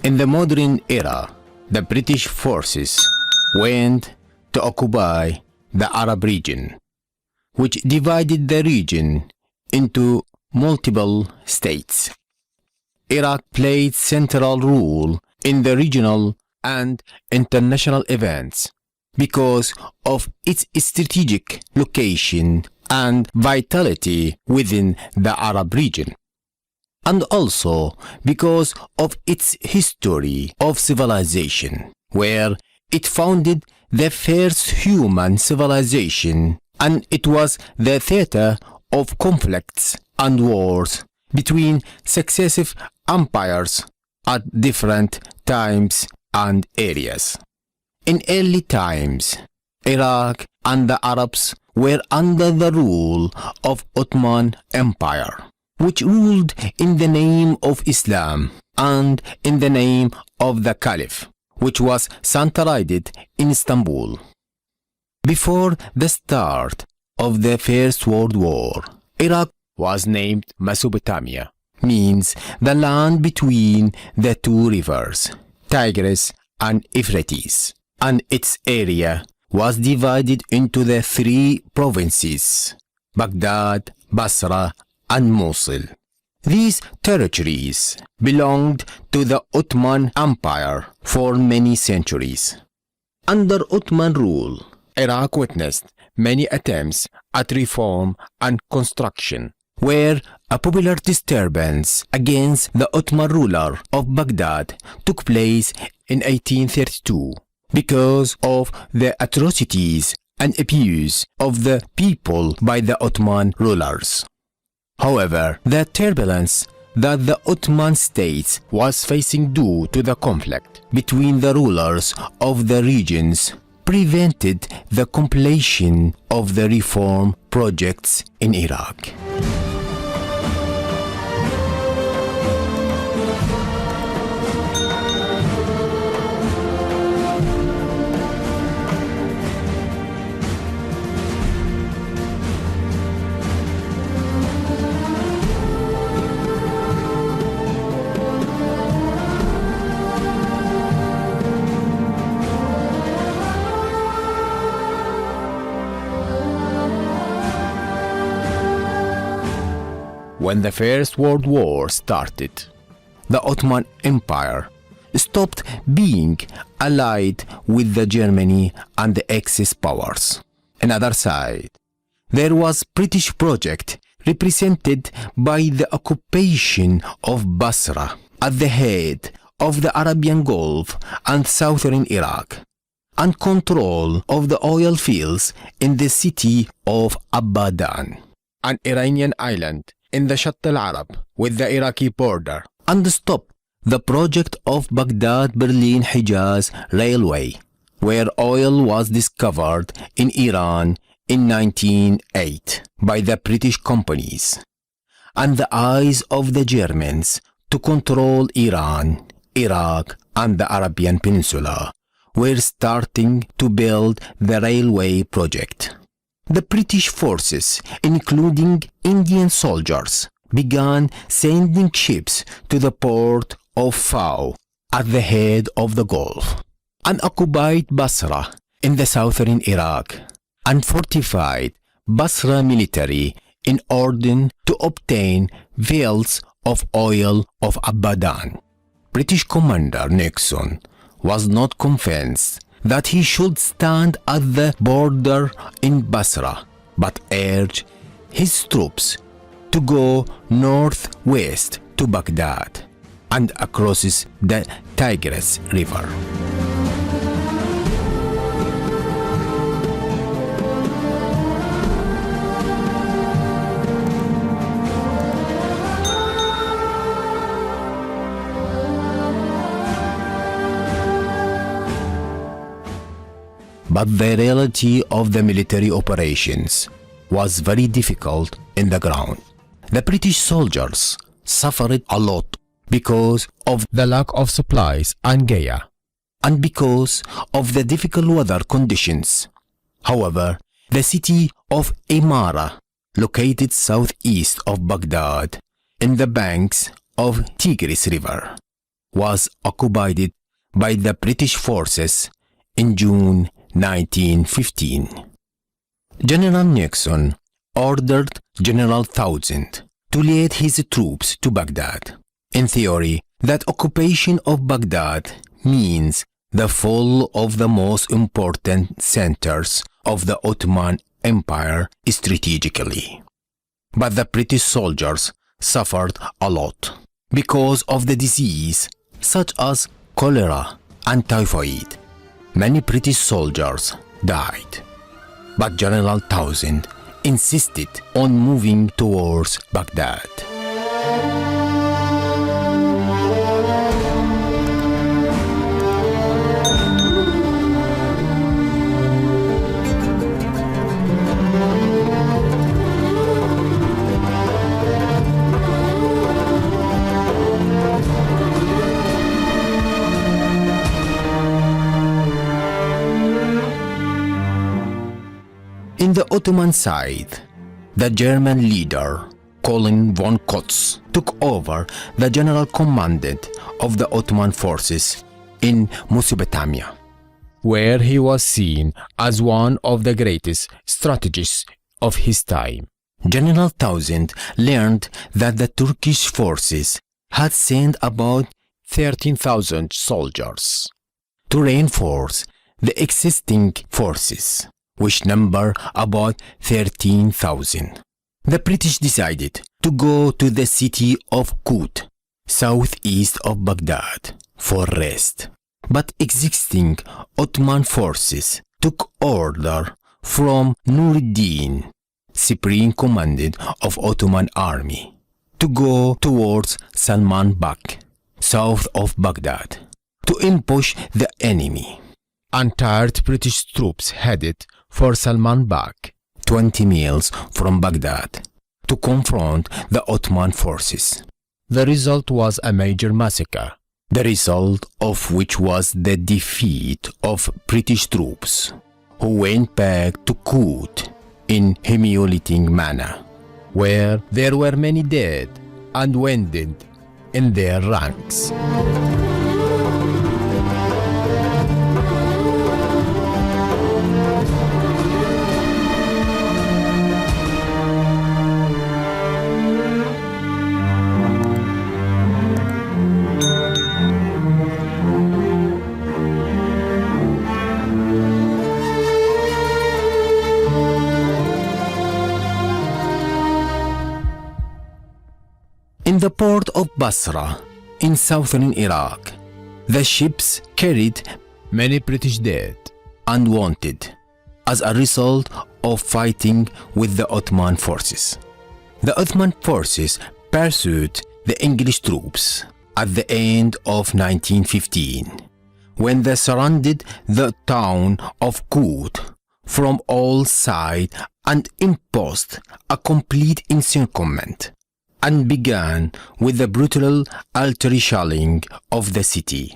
In the modern era, the British forces went to occupy the Arab region, which divided the region into multiple states. Iraq played central role in the regional and international events because of its strategic location and vitality within the Arab region, and also because of its history of civilization, where it founded the first human civilization, and it was the theater of conflicts and wars between successive empires at different times and areas. In early times, Iraq and the Arabs were under the rule of Ottoman Empire, which ruled in the name of Islam and in the name of the Caliph, which was centralized in Istanbul. Before the start of the First World War, Iraq was named Mesopotamia, means the land between the two rivers, Tigris and Euphrates, and its area was divided into the three provinces, Baghdad, Basra, and Mosul. These territories belonged to the Ottoman Empire for many centuries. Under Ottoman rule, Iraq witnessed many attempts at reform and construction, where a popular disturbance against the Ottoman ruler of Baghdad took place in 1832 because of the atrocities and abuse of the people by the Ottoman rulers. However, the turbulence that the Ottoman state was facing due to the conflict between the rulers of the regions prevented the completion of the reform projects in Iraq. When the First World War started, the Ottoman Empire stopped being allied with the Germany and the Axis powers. On the other side, there was British project represented by the occupation of Basra at the head of the Arabian Gulf and southern Iraq, and control of the oil fields in the city of Abadan, an Iranian island in the hatt-al-Arab with the Iraqi border, and stop the project of Baghdad-Berlin-Hijaz Railway, where oil was discovered in Iran in 1908 by the British companies, and the eyes of the Germans to control Iran, Iraq, and the Arabian Peninsula were starting to build the railway project. The British forces, including Indian soldiers, began sending ships to the port of Fao at the head of the Gulf, and occupied Basra in the southern Iraq, and fortified Basra military in order to obtain fields of oil of Abadan. British commander Nixon was not convinced that he should stand at the border in Basra, but urged his troops to go northwest to Baghdad and across the Tigris River. But the reality of the military operations was very difficult in the ground. The British soldiers suffered a lot because of the lack of supplies and gear, and because of the difficult weather conditions. However, the city of Amara, located southeast of Baghdad, in the banks of Tigris River, was occupied by the British forces in June 1915. General Nixon ordered General Townsend to lead his troops to Baghdad. In theory, that occupation of Baghdad means the fall of the most important centers of the Ottoman Empire strategically. But the British soldiers suffered a lot because of the disease such as cholera and typhoid. Many British soldiers died. But General Townsend insisted on moving towards Baghdad. In the Ottoman side, the German leader, Colin von Kotz, took over the general command of the Ottoman forces in Mesopotamia, where he was seen as one of the greatest strategists of his time. General Townsend learned that the Turkish forces had sent about 13,000 soldiers to reinforce the existing forces, which number about 13,000. The British decided to go to the city of Kut, southeast of Baghdad, for rest. But existing Ottoman forces took order from Nuruddin, supreme commander of Ottoman army, to go towards Salman Bak, south of Baghdad, to ambush the enemy. Untired British troops headed for Salman Bak, 20 miles from Baghdad, to confront the Ottoman forces. The result was a major massacre, the result of which was the defeat of British troops, who went back to Kut in humiliating manner, where there were many dead and wounded in their ranks. In the port of Basra, in southern Iraq, the ships carried many British dead and wounded as a result of fighting with the Ottoman forces. The Ottoman forces pursued the English troops at the end of 1915, when they surrounded the town of Kut from all sides and imposed a complete encirclement, and began with the brutal artillery shelling of the city.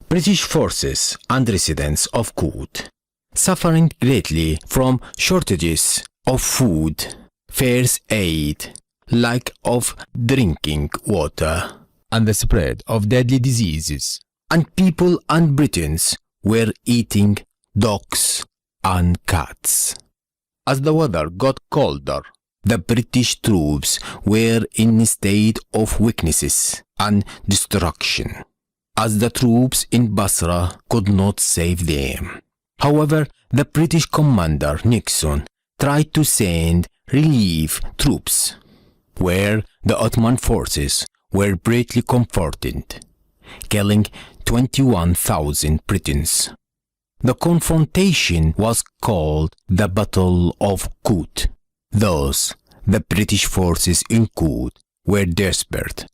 British forces and residents of Kut, suffering greatly from shortages of food, first aid, lack of drinking water, and the spread of deadly diseases, and people and Britons were eating dogs and cats. As the weather got colder, the British troops were in a state of weaknesses and destruction, as the troops in Basra could not save them. However, the British commander Nixon tried to send relief troops, where the Ottoman forces were greatly comforted, killing 21,000 Britons. The confrontation was called the Battle of Kut. Thus, the British forces in Kut were desperate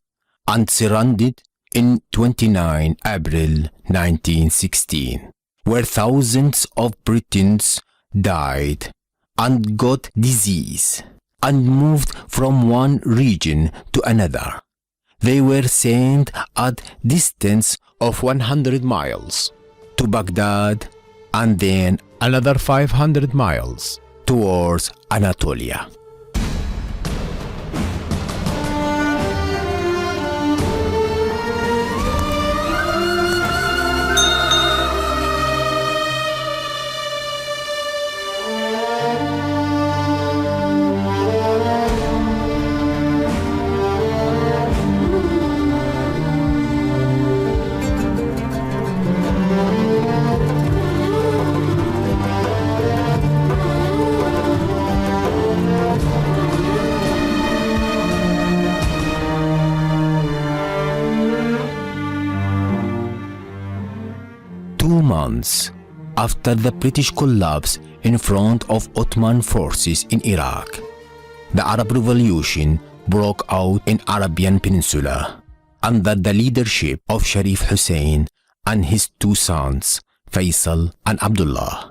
and surrendered in 29 April 1916, where thousands of Britons died and got disease and moved from one region to another. They were sent at distance of 100 miles to Baghdad and then another 500 miles towards Anatolia. months after the British collapse in front of Ottoman forces in Iraq, the Arab Revolution broke out in Arabian Peninsula under the leadership of Sharif Hussein and his two sons, Faisal and Abdullah.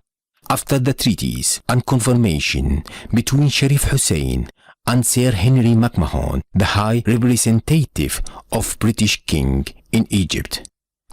After the treaties and confirmation between Sharif Hussein and Sir Henry McMahon, the High Representative of British King in Egypt,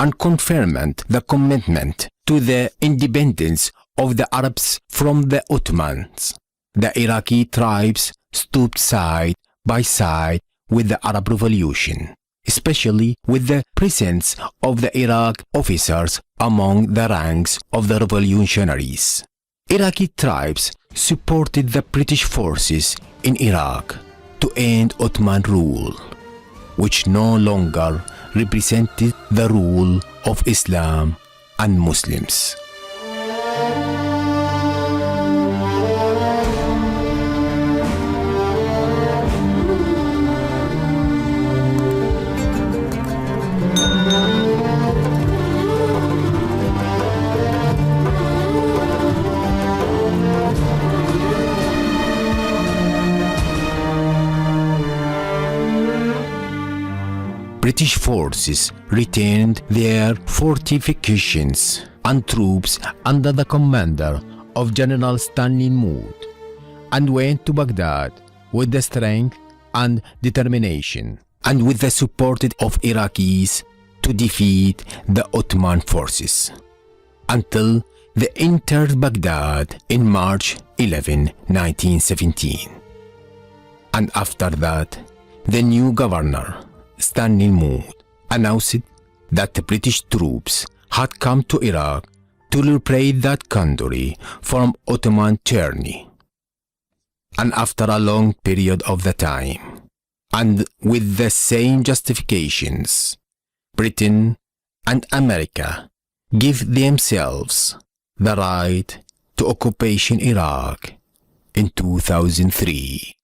and confirmed the commitment to the independence of the Arabs from the Ottomans, the Iraqi tribes stood side by side with the Arab Revolution, especially with the presence of the Iraq officers among the ranks of the revolutionaries. Iraqi tribes supported the British forces in Iraq to end Ottoman rule, which no longer represented the rule of Islam and Muslims. British forces retained their fortifications and troops under the commander of General Stanley Mood and went to Baghdad with the strength and determination and with the support of Iraqis to defeat the Ottoman forces until they entered Baghdad in March 11, 1917. And after that, the new governor, Stanley Mood, announced that the British troops had come to Iraq to liberate that country from Ottoman tyranny. And after a long period of the time, and with the same justifications, Britain and America give themselves the right to occupation Iraq in 2003.